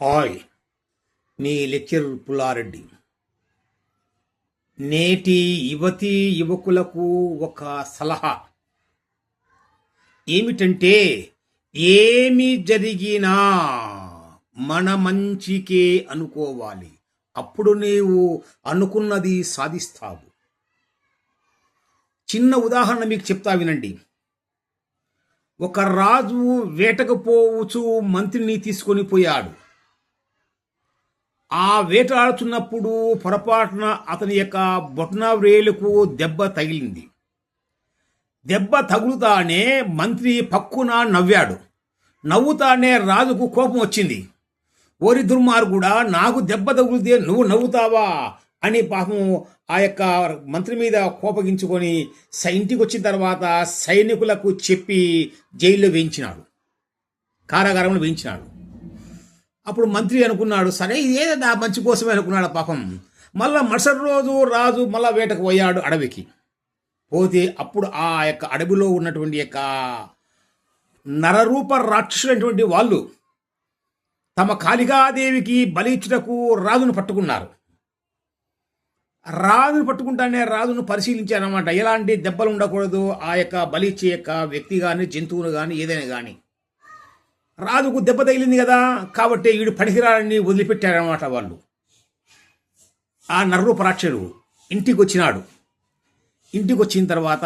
Hi, మీ lecture Pulla Reddy. నేటి యువతీ యువకులకు ఒక సలహా ఏమిటంటే, ఏమి జరిగినా మన మంచికే అనుకోవాలి. అప్పుడు నీవు అనుకున్నది సాధిస్తావు. చిన్న ఉదాహరణ మీకు చెప్తా వినండి. ఒక రాజు వేటకు పోవచ్చు మంత్రిని తీసుకొని పోయాడు. ఆ వేటాడుతున్నప్పుడు పొరపాటున అతని యొక్క బొటన వ్రేలుకు దెబ్బ తగిలింది. దెబ్బ తగులుతానే మంత్రి పక్కున నవ్వాడు. నవ్వుతానే రాజుకు కోపం వచ్చింది. ఓరి దుర్మార్గుడా, నాకు దెబ్బ తగులితే నువ్వు నవ్వుతావా అని పాపం ఆ యొక్క మంత్రి మీద కోపగించుకొని ఇంటికి వచ్చిన తర్వాత సైనికులకు చెప్పి జైల్లో వేయించినాడు, కారాగారంలో వేయించినాడు. అప్పుడు మంత్రి అనుకున్నాడు, సరే ఇదే నా మంచి కోసమే అనుకున్నాడు పాపం. మళ్ళా మరుసటి రోజు రాజు మళ్ళా వేటకు పోయాడు అడవికి. పోతే అప్పుడు ఆ యొక్క అడవిలో ఉన్నటువంటి యొక్క నరరూప రాక్షసులైనటువంటి వాళ్ళు తమ కాళికాదేవికి బలి ఇచ్చుటకు రాజును పట్టుకున్నారు. రాజును పట్టుకుంటానే రాజును పరిశీలించారన్నమాట. ఎలాంటి దెబ్బలు ఉండకూడదు ఆ యొక్క బలి ఇచ్చే యొక్క వ్యక్తి కానీ జంతువులు కానీ ఏదైనా కానీ. రాజుకు దెబ్బ తగిలింది కదా, కాబట్టి వీడు పనికిరాడని వదిలిపెట్టారన్నమాట వాళ్ళు. ఆ నరరూపరాక్షుడు ఇంటికి వచ్చినాడు. ఇంటికి వచ్చిన తర్వాత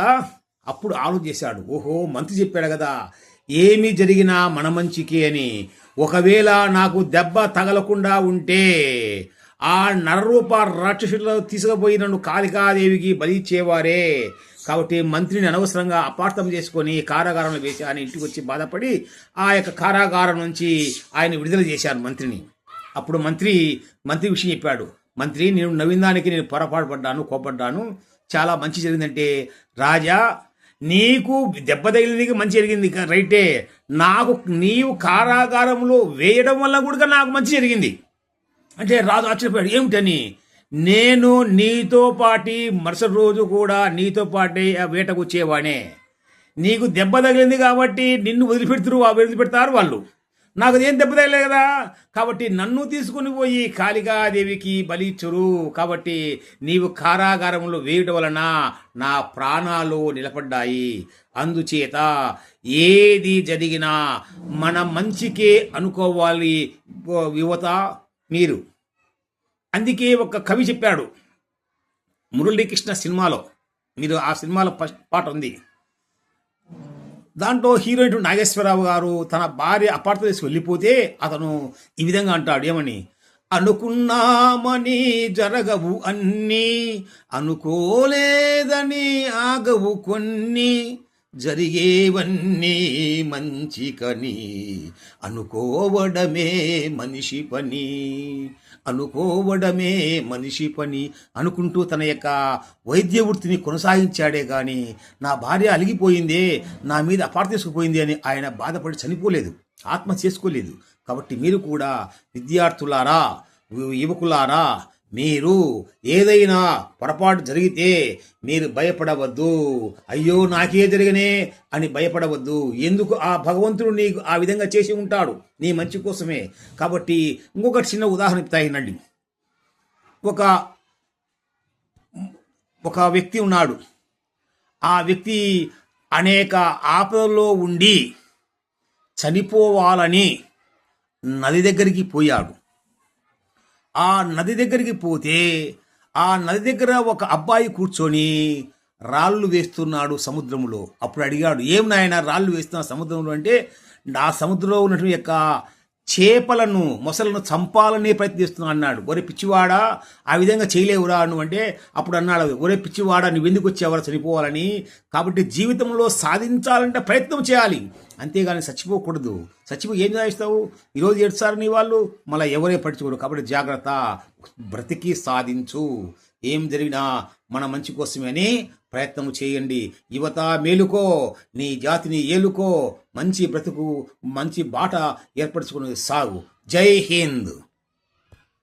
అప్పుడు ఆలోచన చేశాడు, ఓహో మంత్రి చెప్పాడు కదా ఏమి జరిగినా మన మంచికి అని. ఒకవేళ నాకు దెబ్బ తగలకుండా ఉంటే ఆ నరరూప రాక్షసులు తీసుకుపోయి నన్ను కాళికాదేవికి బలి ఇచ్చేవారే. కాబట్టి మంత్రిని అనవసరంగా అపార్థం చేసుకొని కారాగారంలో వేసి ఆయన ఇంటికి వచ్చి బాధపడి ఆ యొక్క కారాగారం నుంచి ఆయన విడుదల చేశారు మంత్రిని. అప్పుడు మంత్రి విషయం చెప్పాడు. మంత్రి, నేను నవ్విన దానికి నేను పొరపాటు పడ్డాను, కోపడ్డాను, చాలా మంచి జరిగిందంటే, రాజా నీకు దెబ్బ తగిలింది మంచి జరిగింది రైటే, నాకు నీవు కారాగారంలో వేయడం వల్ల కూడా నాకు మంచి జరిగింది అంటే రాజు ఆశ్చర్యపోయాడు. ఏమిటని? నేను నీతో పాటి మరుసటి రోజు కూడా నీతో పాటి ఆ వేటకు వచ్చేవాడే. నీకు దెబ్బ తగిలింది కాబట్టి నిన్ను వదిలిపెడతారు వాళ్ళు. నాకు ఏం దెబ్బ తగలేదు కదా, కాబట్టి నన్ను తీసుకుని పోయి కాళికాదేవికి బలిచ్చురు. కాబట్టి నీవు కారాగారంలో వేయటం వలన నా ప్రాణాలు నిలబడ్డాయి. అందుచేత ఏది జరిగినా మన మంచికే అనుకోవాలి యువత మీరు. అందుకే ఒక కవి చెప్పాడు మురళీకృష్ణ సినిమాలో. మీరు ఆ సినిమాలో ఫస్ట్ పాట ఉంది. దాంట్లో హీరోయిన్ నాగేశ్వరరావు గారు తన భార్య అపార్థం చేసి వెళ్ళిపోతే అతను ఈ విధంగా అంటాడు, ఏమని? అనుకున్నామని జరగవు అన్నీ, అనుకోలేదని ఆగవు కొన్ని, జరిగేవన్నీ మంచికని అనుకోవడమే మనిషి పని, అనుకోవడమే మనిషి పని అనుకుంటూ తన యొక్క వైద్య వృత్తిని కొనసాగించాడే కానీ నా భార్య అలిగిపోయిందే, నా మీద అపార్థం చేసుకుపోయింది అని ఆయన బాధపడి చనిపోలేదు, ఆత్మహత్య చేసుకోలేదు. కాబట్టి మీరు కూడా విద్యార్థులారా, యువకులారా, మీరు ఏదైనా పొరపాటు జరిగితే మీరు భయపడవద్దు. అయ్యో నాకే జరిగనే అని భయపడవద్దు. ఎందుకు? ఆ భగవంతుడు నీకు ఆ విధంగా చేసి ఉంటాడు నీ మంచి కోసమే. కాబట్టి ఇంకొక చిన్న ఉదాహరణ ఇస్తాయినండి. ఒక వ్యక్తి ఉన్నాడు. ఆ వ్యక్తి అనేక ఆపదల్లో ఉండి చనిపోవాలని నది దగ్గరికి పోయాడు. ఆ నది దగ్గరికి పోతే ఆ నది దగ్గర ఒక అబ్బాయి కూర్చొని రాళ్ళు వేస్తున్నాడు సముద్రంలో. అప్పుడు అడిగాడు, ఏం నాయన రాళ్ళు వేస్తున్నా సముద్రంలో అంటే, ఆ సముద్రంలో ఉన్నటువంటి యొక్క చేపలను మొసలను చంపాలని ప్రయత్నిస్తున్నా అన్నాడు. ఒరే పిచ్చివాడా, ఆ విధంగా చేయలేవురా నువ్వు అంటే, అప్పుడు అన్నాడు, ఒరే పిచ్చివాడా నువ్వెందుకు వచ్చేవారు చనిపోవాలని. కాబట్టి జీవితంలో సాధించాలంటే ప్రయత్నం చేయాలి, అంతేగాని చచ్చిపోకూడదు. చచ్చిపోయి ఏం చేస్తావు? ఈరోజు ఏడుస్తారు నీ వాళ్ళు, మళ్ళీ ఎవరే పట్టించుకోరు. కాబట్టి జాగ్రత్త, బ్రతికి సాధించు. ఏం జరిగినా మన మంచి కోసమే అని ప్రయత్నం చేయండి. యువత మేలుకో, నీ జాతిని ఏలుకో, మంచి బ్రతుకు మంచి బాట ఏర్పరచుకుని సాగు. జై హింద్.